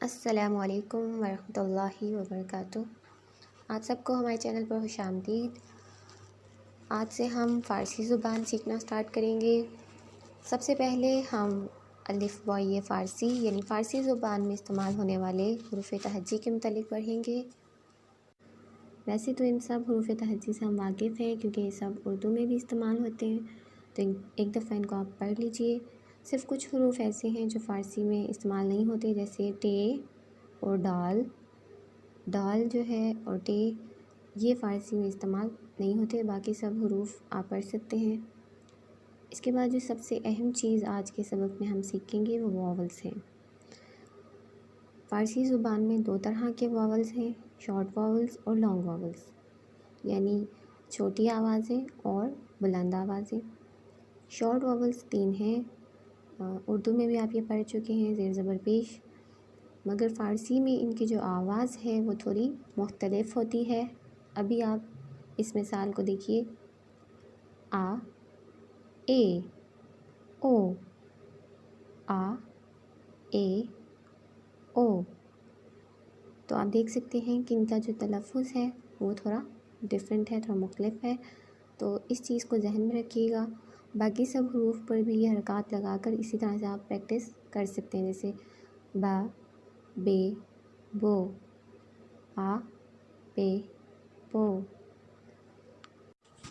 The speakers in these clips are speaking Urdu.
السلام علیکم ورحمۃ اللہ وبرکاتہ۔ آپ سب کو ہمارے چینل پر خوش آمدید۔ آج سے ہم فارسی زبان سیکھنا سٹارٹ کریں گے۔ سب سے پہلے ہم الف بائے فارسی یعنی فارسی زبان میں استعمال ہونے والے حروف تہجی کے متعلق پڑھیں گے۔ ویسے تو ان سب حروف تہجی سے ہم واقف ہیں کیونکہ یہ سب اردو میں بھی استعمال ہوتے ہیں، تو ایک دفعہ ان کو آپ پڑھ لیجئے۔ صرف کچھ حروف ایسے ہیں جو فارسی میں استعمال نہیں ہوتے، جیسے ٹے اور ڈال۔ ڈال جو ہے اور ٹے یہ فارسی میں استعمال نہیں ہوتے، باقی سب حروف آپ پڑھ سکتے ہیں۔ اس کے بعد جو سب سے اہم چیز آج کے سبق میں ہم سیکھیں گے وہ واولز ہیں۔ فارسی زبان میں دو طرح کے واولز ہیں، شارٹ واولز اور لانگ واولز، یعنی چھوٹی آوازیں اور بلند آوازیں۔ شارٹ واولز 3 ہیں، اردو میں بھی آپ یہ پڑھ چکے ہیں، زیر زبر پیش، مگر فارسی میں ان کی جو آواز ہے وہ تھوڑی مختلف ہوتی ہے۔ ابھی آپ اس مثال کو دیکھیے، آ، اے، او، آ، اے، او۔ تو آپ دیکھ سکتے ہیں کہ ان کا جو تلفظ ہے وہ تھوڑا ڈیفرنٹ ہے، تھوڑا مختلف ہے، تو اس چیز کو ذہن میں رکھیے گا۔ باقی سب حروف پر بھی یہ حرکات لگا کر اسی طرح سے آپ پریکٹس کر سکتے ہیں، جیسے با، بے، بو، آ، پے، پو۔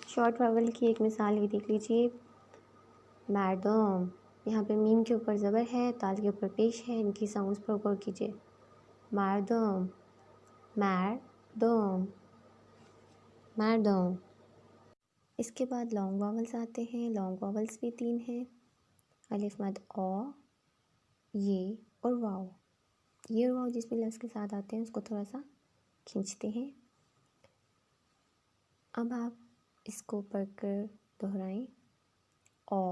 شارٹ واول کی ایک مثال یہ دیکھ لیجئے، میڈم۔ یہاں پہ میم کے اوپر زبر ہے، دال کے اوپر پیش ہے، ان کی ساؤنڈز پر غور کیجئے، میڈم، میڈم، میڈم۔ اس کے بعد لانگ واولز آتے ہیں۔ لانگ واولز بھی 3 ہیں، الف مد او، یہ اور واو۔ یہ اور واو جس بھی لفظ کے ساتھ آتے ہیں اس کو تھوڑا سا کھینچتے ہیں۔ اب آپ اس کو پڑھ کر دہرائیں، او،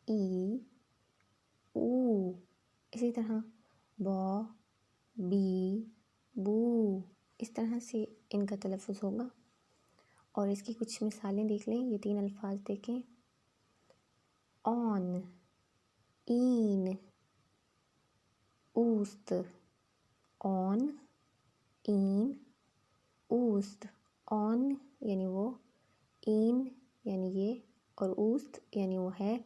ای، او۔ اسی طرح بو، بی، بو، اس طرح سے ان کا تلفظ ہوگا۔ اور اس کی کچھ مثالیں دیکھ لیں، یہ 3 الفاظ دیکھیں، آن، این، اوست۔ آن، این، اوست۔ آن یعنی وہ، این یعنی یہ، اور اوست یعنی وہ ہے،